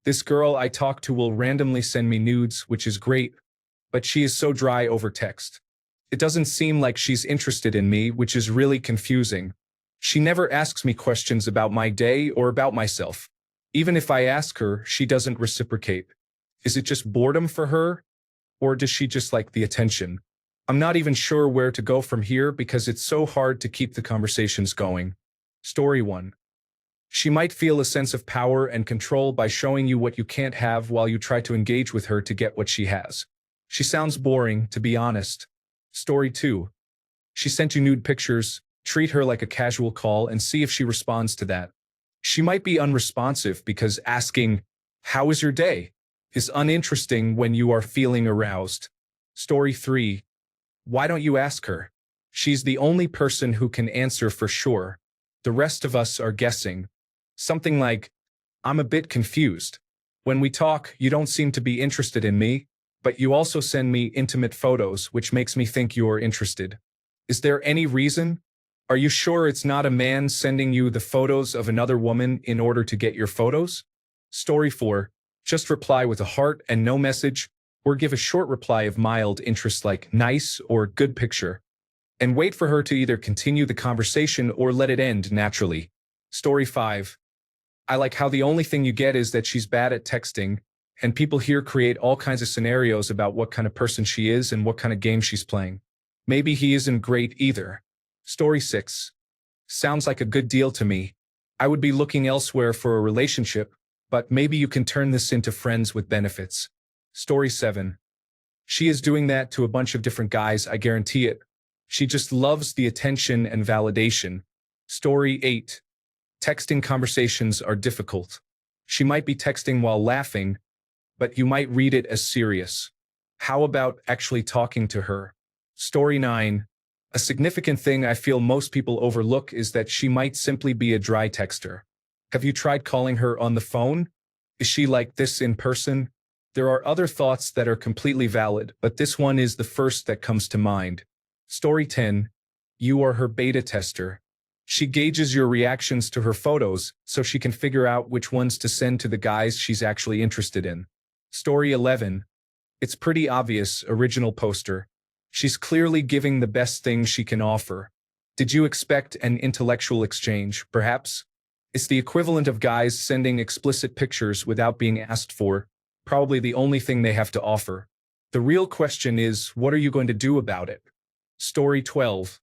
This girl I talk to will randomly send me nudes, which is great, but she is so dry over text. It doesn't seem like she's interested in me, which is really confusing. She never asks me questions about my day or about myself. Even if I ask her, she doesn't reciprocate. Is it just boredom for her? Or does she just like the attention? I'm not even sure where to go from here because it's so hard to keep the conversations going. Story 1. She might feel a sense of power and control by showing you what you can't have while you try to engage with her to get what she has. She sounds boring, to be honest. Story 2. She sent you nude pictures. Treat her like a casual call and see if she responds to that. She might be unresponsive because asking, "How was your day?" is uninteresting when you are feeling aroused. Story 3. Why don't you ask her? She's the only person who can answer for sure. The rest of us are guessing. Something like, "I'm a bit confused. When we talk, you don't seem to be interested in me, but you also send me intimate photos, which makes me think you're interested. Is there any reason? Are you sure it's not a man sending you the photos of another woman in order to get your photos?" Story 4. Just reply with a heart and no message, or give a short reply of mild interest like nice or good picture. And wait for her to either continue the conversation or let it end naturally. Story 5. I like how the only thing you get is that she's bad at texting, and people here create all kinds of scenarios about what kind of person she is and what kind of game she's playing. Maybe he isn't great either. Story 6. Sounds like a good deal to me. I would be looking elsewhere for a relationship, but maybe you can turn this into friends with benefits. Story 7. She is doing that to a bunch of different guys, I guarantee it. She just loves the attention and validation. Story 8. Texting conversations are difficult. She might be texting while laughing, but you might read it as serious. How about actually talking to her? Story 9. A significant thing I feel most people overlook is that she might simply be a dry texter. Have you tried calling her on the phone? Is she like this in person? There are other thoughts that are completely valid, but this one is the first that comes to mind. Story 10. You are her beta tester. She gauges your reactions to her photos so she can figure out which ones to send to the guys she's actually interested in. Story 11. It's pretty obvious, original poster. She's clearly giving the best thing she can offer. Did you expect an intellectual exchange, perhaps? It's the equivalent of guys sending explicit pictures without being asked for, probably the only thing they have to offer. The real question is, what are you going to do about it? Story 12.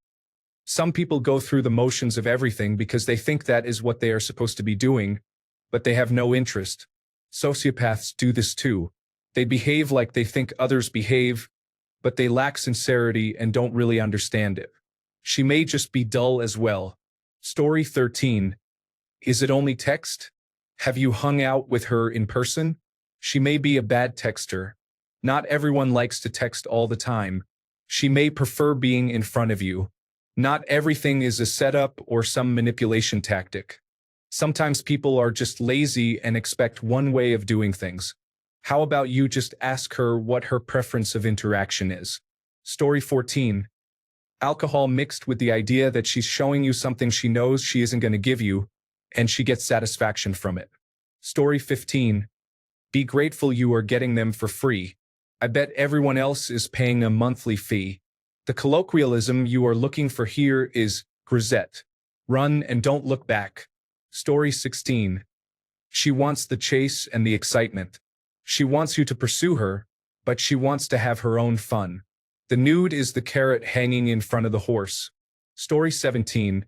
Some people go through the motions of everything because they think that is what they are supposed to be doing, but they have no interest. Sociopaths do this too. They behave like they think others behave, but they lack sincerity and don't really understand it. She may just be dull as well. Story 13. Is it only text? Have you hung out with her in person? She may be a bad texter. Not everyone likes to text all the time. She may prefer being in front of you. Not everything is a setup or some manipulation tactic. Sometimes people are just lazy and expect one way of doing things. How about you just ask her what her preference of interaction is? Story 14. Alcohol mixed with the idea that she's showing you something she knows she isn't going to give you, and she gets satisfaction from it. Story 15. Be grateful you are getting them for free. I bet everyone else is paying a monthly fee. The colloquialism you are looking for here is grisette. Run and don't look back. Story 16. She wants the chase and the excitement. She wants you to pursue her, but she wants to have her own fun. The nude is the carrot hanging in front of the horse. Story 17.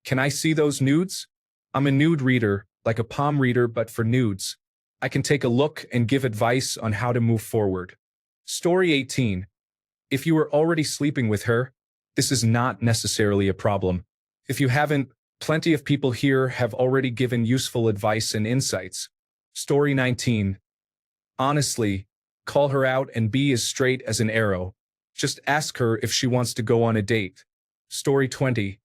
Can I see those nudes? I'm a nude reader, like a palm reader but for nudes. I can take a look and give advice on how to move forward. Story 18. If you are already sleeping with her, this is not necessarily a problem. If you haven't, plenty of people here have already given useful advice and insights. Story 19. Honestly, call her out and be as straight as an arrow. Just ask her if she wants to go on a date. Story 20.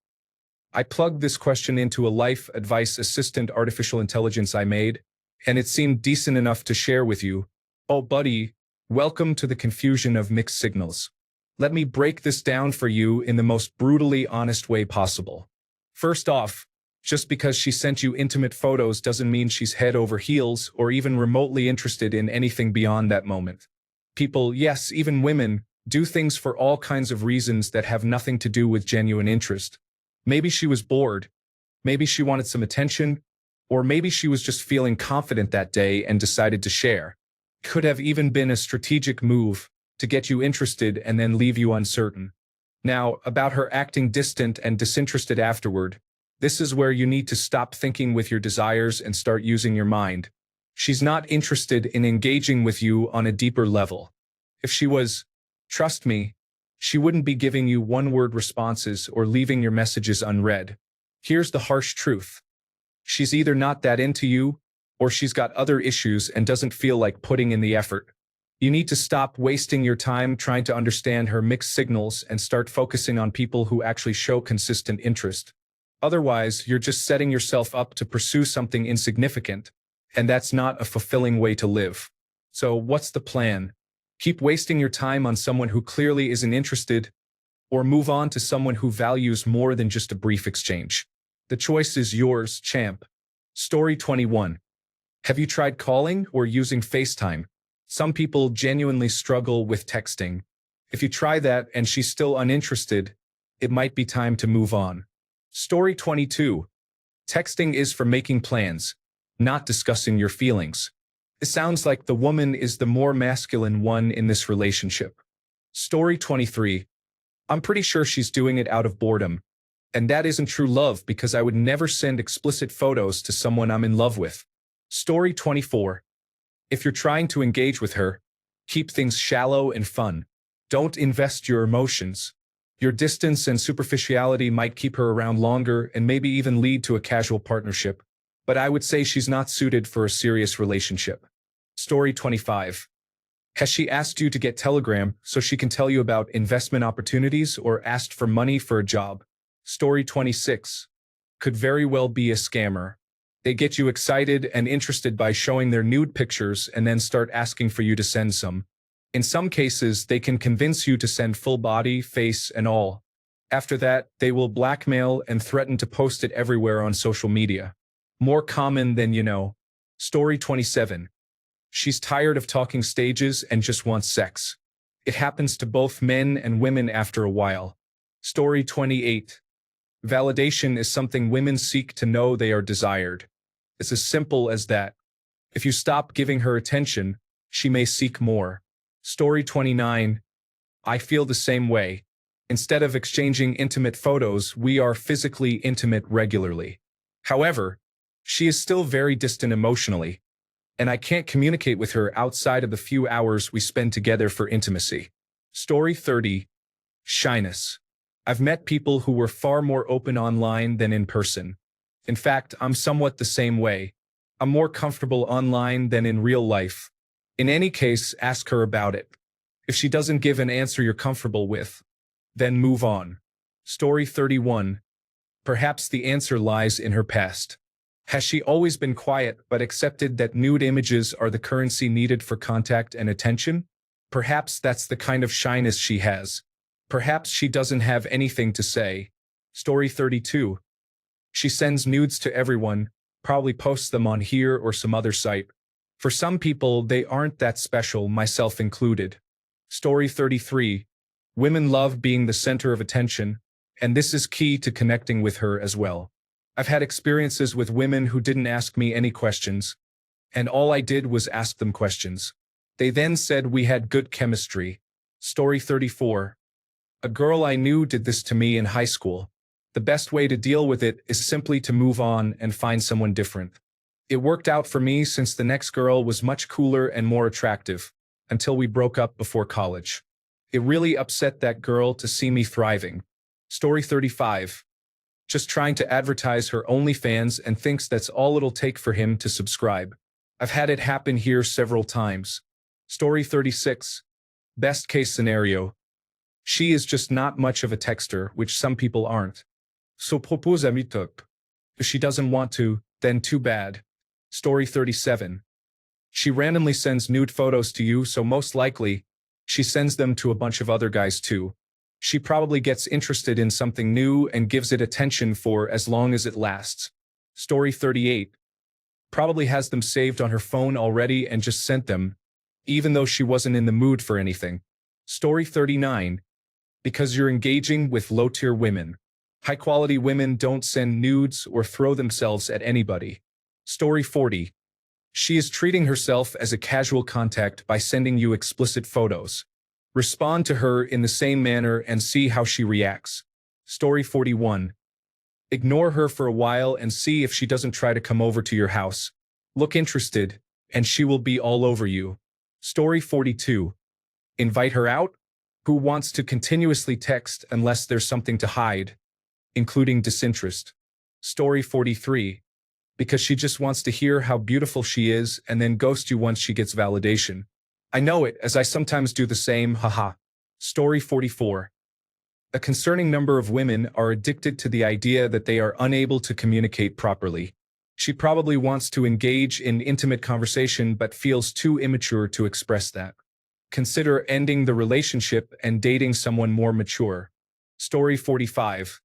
I plugged this question into a life advice assistant artificial intelligence I made, and it seemed decent enough to share with you. Oh, buddy, welcome to the confusion of mixed signals. Let me break this down for you in the most brutally honest way possible. First off, Just because she sent you intimate photos doesn't mean she's head over heels or even remotely interested in anything beyond that moment. People, yes, even women, do things for all kinds of reasons that have nothing to do with genuine interest. Maybe she was bored. Maybe she wanted some attention. Or maybe she was just feeling confident that day and decided to share. Could have even been a strategic move to get you interested and then leave you uncertain. Now, about her acting distant and disinterested afterward, this is where you need to stop thinking with your desires and start using your mind. She's not interested in engaging with you on a deeper level. If she was, trust me, she wouldn't be giving you one-word responses or leaving your messages unread. Here's the harsh truth. She's either not that into you, or she's got other issues and doesn't feel like putting in the effort. You need to stop wasting your time trying to understand her mixed signals and start focusing on people who actually show consistent interest. Otherwise, you're just setting yourself up to pursue something insignificant, and that's not a fulfilling way to live. So what's the plan? Keep wasting your time on someone who clearly isn't interested, or move on to someone who values more than just a brief exchange. The choice is yours, champ. Story 21. Have you tried calling or using FaceTime? Some people genuinely struggle with texting. If you try that and she's still uninterested, it might be time to move on. Story 22. Texting is for making plans, not discussing your feelings. It sounds like the woman is the more masculine one in this relationship. Story 23. I'm pretty sure she's doing it out of boredom. And that isn't true love because I would never send explicit photos to someone I'm in love with. Story 24. If you're trying to engage with her, keep things shallow and fun. Don't invest your emotions. Your distance and superficiality might keep her around longer and maybe even lead to a casual partnership, but I would say she's not suited for a serious relationship. Story 25. Has she asked you to get Telegram so she can tell you about investment opportunities or asked for money for a job? Story 26. Could very well be a scammer. They get you excited and interested by showing their nude pictures and then start asking for you to send some. In some cases, they can convince you to send full body, face, and all. After that, they will blackmail and threaten to post it everywhere on social media. More common than you know. Story 27. She's tired of talking stages and just wants sex. It happens to both men and women after a while. Story 28. Validation is something women seek to know they are desired. It's as simple as that. If you stop giving her attention, she may seek more. Story 29. I feel the same way. Instead of exchanging intimate photos, we are physically intimate regularly. However, she is still very distant emotionally, and I can't communicate with her outside of the few hours we spend together for intimacy. Story 30. Shyness. I've met people who were far more open online than in person. In fact, I'm somewhat the same way. I'm more comfortable online than in real life. In any case, ask her about it. If she doesn't give an answer you're comfortable with, then move on. Story 31. Perhaps the answer lies in her past. Has she always been quiet but accepted that nude images are the currency needed for contact and attention? Perhaps that's the kind of shyness she has. Perhaps she doesn't have anything to say. Story 32. She sends nudes to everyone, probably posts them on here or some other site. For some people, they aren't that special, myself included. Story 33. Women love being the center of attention, and this is key to connecting with her as well. I've had experiences with women who didn't ask me any questions, and all I did was ask them questions. They then said we had good chemistry. Story 34. A girl I knew did this to me in high school. The best way to deal with it is simply to move on and find someone different. It worked out for me since the next girl was much cooler and more attractive, until we broke up before college. It really upset that girl to see me thriving. Story 35. Just trying to advertise her OnlyFans and thinks that's all it'll take for him to subscribe. I've had it happen here several times. Story 36. Best case scenario. She is just not much of a texter, which some people aren't. So propose un meet-up. If she doesn't want to, then too bad. Story 37. She randomly sends nude photos to you, so most likely, she sends them to a bunch of other guys too. She probably gets interested in something new and gives it attention for as long as it lasts. Story 38. Probably has them saved on her phone already and just sent them, even though she wasn't in the mood for anything. Story 39. Because you're engaging with low-tier women. High-quality women don't send nudes or throw themselves at anybody. Story 40. She is treating herself as a casual contact by sending you explicit photos. Respond to her in the same manner and see how she reacts. Story 41. Ignore her for a while and see if she doesn't try to come over to your house. Look interested, and she will be all over you. Story 42. Invite her out? Who wants to continuously text unless there's something to hide, including disinterest? Story 43. Because she just wants to hear how beautiful she is and then ghost you once she gets validation. I know it, as I sometimes do the same, haha. Story 44. A concerning number of women are addicted to the idea that they are unable to communicate properly. She probably wants to engage in intimate conversation but feels too immature to express that. Consider ending the relationship and dating someone more mature. Story 45.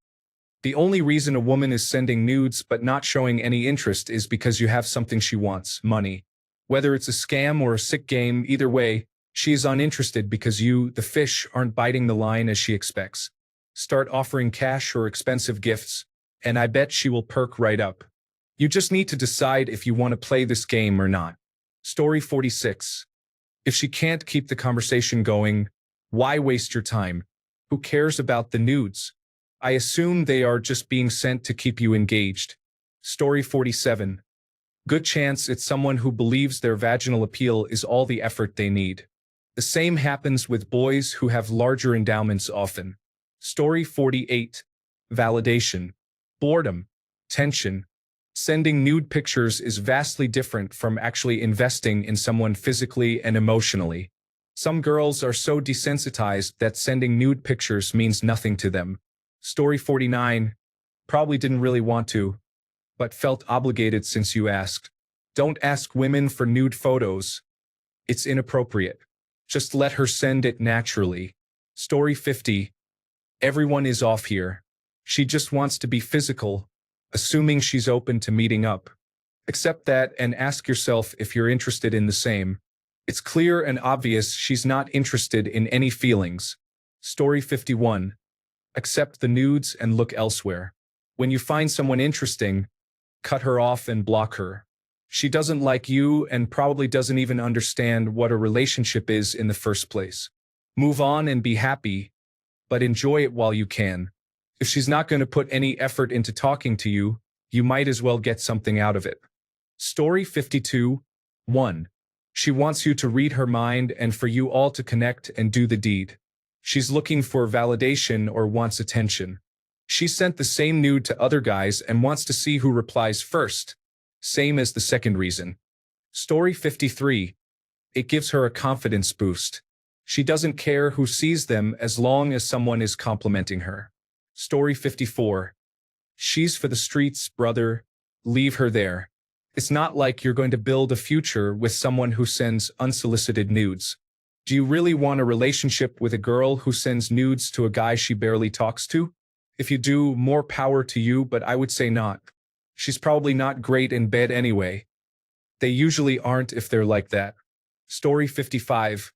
The only reason a woman is sending nudes but not showing any interest is because you have something she wants, money. Whether it's a scam or a sick game, either way, she is uninterested because you, the fish, aren't biting the line as she expects. Start offering cash or expensive gifts, and I bet she will perk right up. You just need to decide if you want to play this game or not. Story 46. If she can't keep the conversation going, why waste your time? Who cares about the nudes? I assume they are just being sent to keep you engaged. Story 47. Good chance it's someone who believes their vaginal appeal is all the effort they need. The same happens with boys who have larger endowments often. Story 48. Validation. Boredom. Tension. Sending nude pictures is vastly different from actually investing in someone physically and emotionally. Some girls are so desensitized that sending nude pictures means nothing to them. Story 49. Probably didn't really want to, but felt obligated since you asked. Don't ask women for nude photos. It's inappropriate. Just let her send it naturally. Story 50. Everyone is off here. She just wants to be physical, assuming she's open to meeting up. Accept that and ask yourself if you're interested in the same. It's clear and obvious she's not interested in any feelings. Story 51. Accept the nudes and look elsewhere. When you find someone interesting, cut her off and block her. She doesn't like you and probably doesn't even understand what a relationship is in the first place. Move on and be happy, but enjoy it while you can. If she's not going to put any effort into talking to you, you might as well get something out of it. Story 52. 1. She wants you to read her mind and for you all to connect and do the deed. She's looking for validation or wants attention. She sent the same nude to other guys and wants to see who replies first. Same as the second reason. Story 53. It gives her a confidence boost. She doesn't care who sees them as long as someone is complimenting her. Story 54. She's for the streets, brother. Leave her there. It's not like you're going to build a future with someone who sends unsolicited nudes. Do you really want a relationship with a girl who sends nudes to a guy she barely talks to? If you do, more power to you, but I would say not. She's probably not great in bed anyway. They usually aren't if they're like that. Story 55.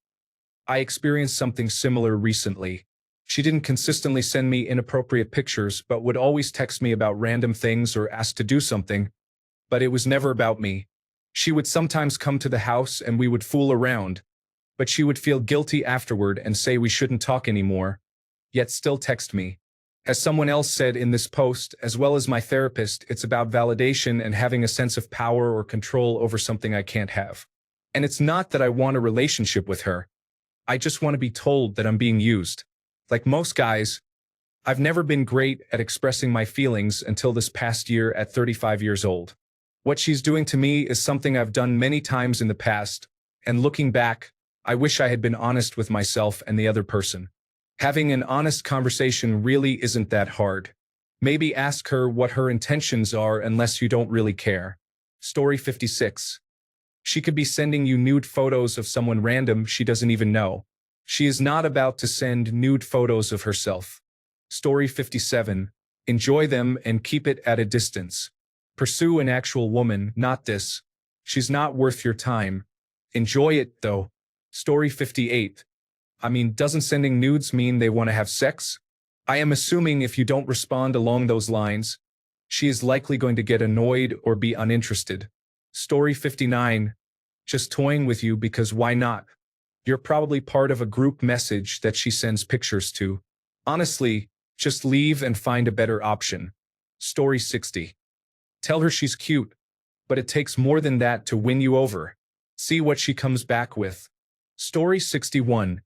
I experienced something similar recently. She didn't consistently send me inappropriate pictures, but would always text me about random things or ask to do something. But it was never about me. She would sometimes come to the house and we would fool around, but she would feel guilty afterward and say we shouldn't talk anymore, yet still text me. As someone else said in this post, as well as my therapist, it's about validation and having a sense of power or control over something I can't have. And it's not that I want a relationship with her. I just want to be told that I'm being used. Like most guys, I've never been great at expressing my feelings until this past year at 35 years old. What she's doing to me is something I've done many times in the past, and looking back, I wish I had been honest with myself and the other person. Having an honest conversation really isn't that hard. Maybe ask her what her intentions are unless you don't really care. Story 56. She could be sending you nude photos of someone random she doesn't even know. She is not about to send nude photos of herself. Story 57. Enjoy them and keep it at a distance. Pursue an actual woman, not this. She's not worth your time. Enjoy it, though. Story 58. Doesn't sending nudes mean they want to have sex? I am assuming if you don't respond along those lines, she is likely going to get annoyed or be uninterested. Story 59. Just toying with you because why not? You're probably part of a group message that she sends pictures to. Honestly, just leave and find a better option. Story 60. Tell her she's cute, but it takes more than that to win you over. See what she comes back with. Story 61.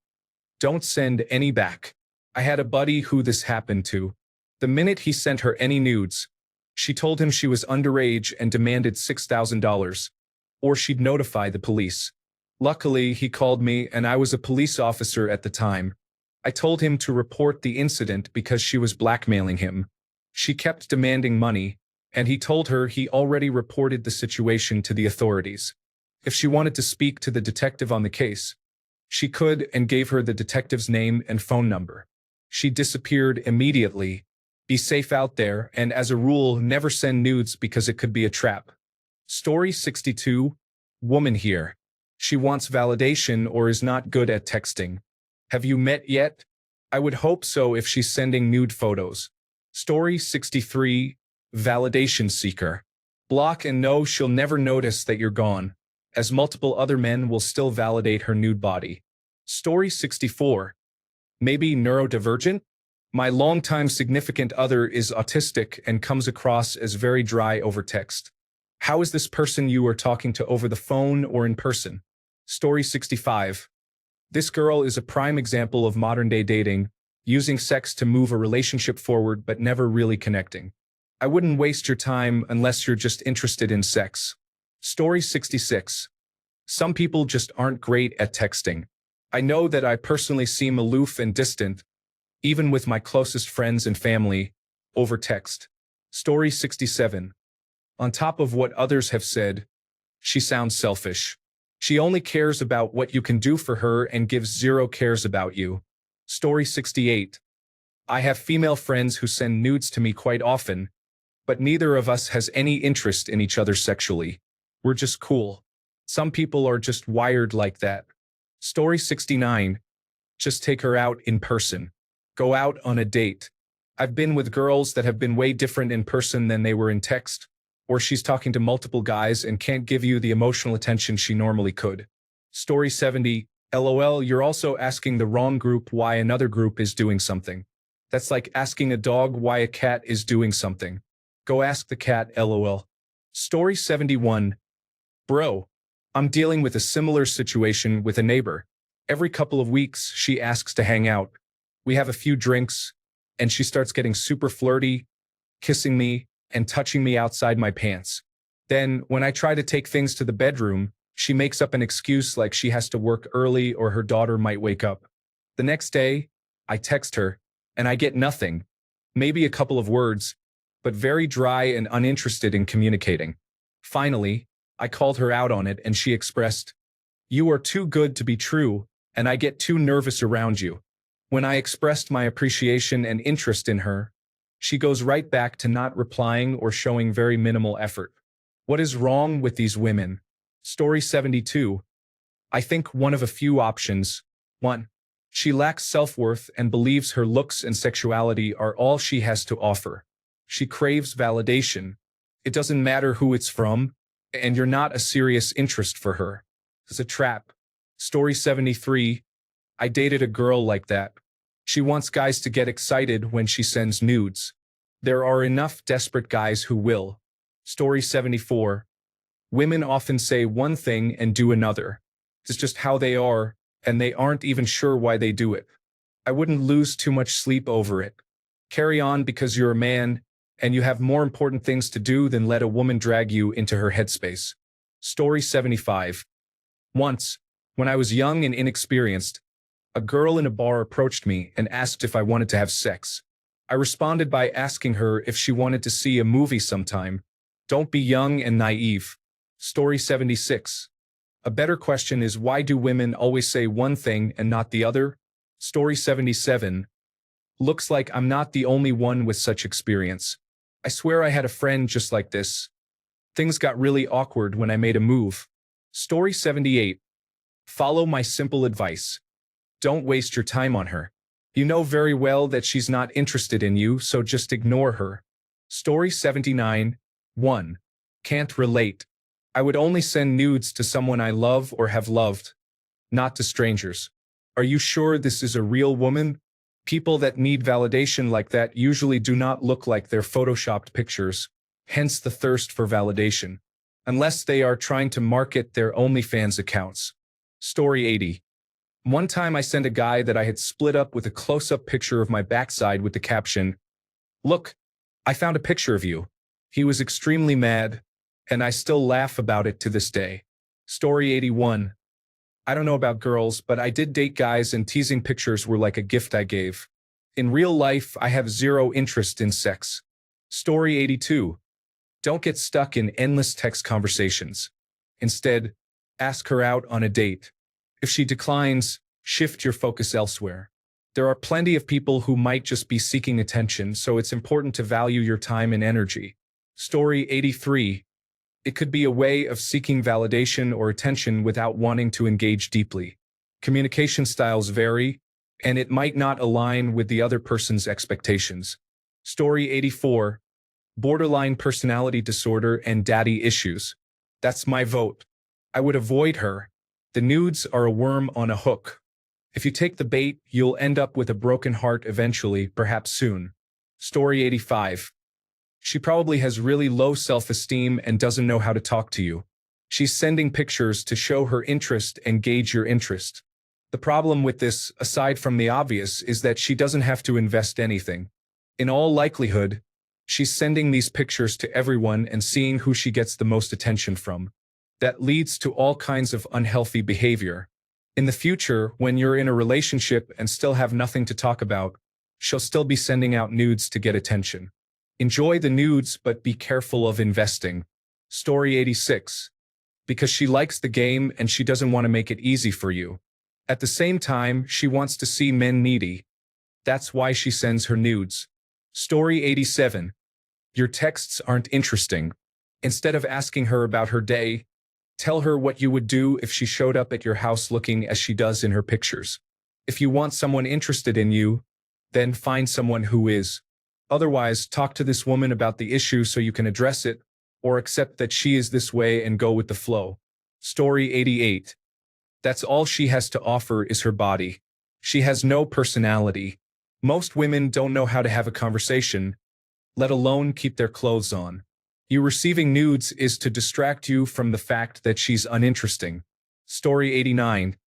Don't send any back. I had a buddy who this happened to. The minute he sent her any nudes, she told him she was underage and demanded $6,000, or she'd notify the police. Luckily, he called me and I was a police officer at the time. I told him to report the incident because she was blackmailing him. She kept demanding money, and he told her he already reported the situation to the authorities. If she wanted to speak to the detective on the case, she could, and gave her the detective's name and phone number. She disappeared immediately. Be safe out there, and as a rule, never send nudes because it could be a trap. Story 62. Woman here. She wants validation or is not good at texting. Have you met yet? I would hope so if she's sending nude photos. Story 63. Validation seeker. Block and know she'll never notice that you're gone, as multiple other men will still validate her nude body. Story 64. Maybe neurodivergent? My longtime significant other is autistic and comes across as very dry over text. How is this person you are talking to over the phone or in person? Story 65. This girl is a prime example of modern-day dating, using sex to move a relationship forward but never really connecting. I wouldn't waste your time unless you're just interested in sex. Story 66. Some people just aren't great at texting. I know that I personally seem aloof and distant, even with my closest friends and family, over text. Story 67. On top of what others have said, she sounds selfish. She only cares about what you can do for her and gives zero cares about you. Story 68. I have female friends who send nudes to me quite often, but neither of us has any interest in each other sexually. We're just cool. Some people are just wired like that. Story 69. Just take her out in person. Go out on a date. I've been with girls that have been way different in person than they were in text, or she's talking to multiple guys and can't give you the emotional attention she normally could. Story 70. LOL, you're also asking the wrong group why another group is doing something. That's like asking a dog why a cat is doing something. Go ask the cat, LOL. Story 71. Bro, I'm dealing with a similar situation with a neighbor. Every couple of weeks, she asks to hang out. We have a few drinks, and she starts getting super flirty, kissing me, and touching me outside my pants. Then, when I try to take things to the bedroom, she makes up an excuse like she has to work early or her daughter might wake up. The next day, I text her, and I get nothing. Maybe a couple of words, but very dry and uninterested in communicating. Finally, I called her out on it and she expressed, "You are too good to be true, and I get too nervous around you." When I expressed my appreciation and interest in her, she goes right back to not replying or showing very minimal effort. What is wrong with these women? Story 72. I think one of a few options. 1. She lacks self-worth and believes her looks and sexuality are all she has to offer. She craves validation. It doesn't matter who it's from, and you're not a serious interest for her. It's a trap. Story 73. I dated a girl like that. She wants guys to get excited when she sends nudes. There are enough desperate guys who will. Story 74. Women often say one thing and do another. It's just how they are, and they aren't even sure why they do it. I wouldn't lose too much sleep over it. Carry on because you're a man, and you have more important things to do than let a woman drag you into her headspace. Story 75. Once, when I was young and inexperienced, a girl in a bar approached me and asked if I wanted to have sex. I responded by asking her if she wanted to see a movie sometime. Don't be young and naive. Story 76. A better question is, why do women always say one thing and not the other? Story 77. Looks like I'm not the only one with such experience. I swear I had a friend just like this. Things got really awkward when I made a move. Story 78. Follow my simple advice. Don't waste your time on her. You know very well that she's not interested in you, so just ignore her. Story 79. 1. Can't relate. I would only send nudes to someone I love or have loved, not to strangers. Are you sure this is a real woman? People that need validation like that usually do not look like their photoshopped pictures, hence the thirst for validation. Unless they are trying to market their OnlyFans accounts. Story 80. One time I sent a guy that I had split up with a close-up picture of my backside with the caption, "Look, I found a picture of you." He was extremely mad, and I still laugh about it to this day. Story 81. I don't know about girls, but I did date guys and teasing pictures were like a gift I gave. In real life, I have zero interest in sex. Story 82. Don't get stuck in endless text conversations. Instead, ask her out on a date. If she declines, shift your focus elsewhere. There are plenty of people who might just be seeking attention, so it's important to value your time and energy. Story 83. It could be a way of seeking validation or attention without wanting to engage deeply. Communication styles vary, and it might not align with the other person's expectations. Story 84. Borderline personality disorder and daddy issues. That's my vote. I would avoid her. The nudes are a worm on a hook. If you take the bait, you'll end up with a broken heart eventually, perhaps soon. Story 85. She probably has really low self-esteem and doesn't know how to talk to you. She's sending pictures to show her interest and gauge your interest. The problem with this, aside from the obvious, is that she doesn't have to invest anything. In all likelihood, she's sending these pictures to everyone and seeing who she gets the most attention from. That leads to all kinds of unhealthy behavior. In the future, when you're in a relationship and still have nothing to talk about, she'll still be sending out nudes to get attention. Enjoy the nudes, but be careful of investing. Story 86. Because she likes the game and she doesn't want to make it easy for you. At the same time, she wants to see men needy. That's why she sends her nudes. Story 87. Your texts aren't interesting. Instead of asking her about her day, tell her what you would do if she showed up at your house looking as she does in her pictures. If you want someone interested in you, then find someone who is. Otherwise, talk to this woman about the issue so you can address it, or accept that she is this way and go with the flow. Story 88. That's all she has to offer is her body. She has no personality. Most women don't know how to have a conversation, let alone keep their clothes on. You receiving nudes is to distract you from the fact that she's uninteresting. Story 89.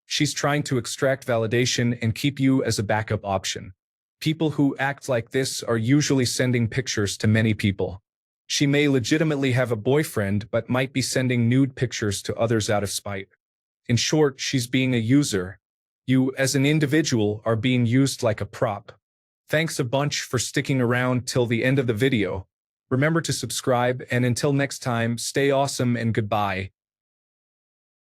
She's trying to extract validation and keep you as a backup option. People who act like this are usually sending pictures to many people. She may legitimately have a boyfriend but might be sending nude pictures to others out of spite. In short, she's being a user. You, as an individual, are being used like a prop. Thanks a bunch for sticking around till the end of the video. Remember to subscribe, and until next time, stay awesome and goodbye.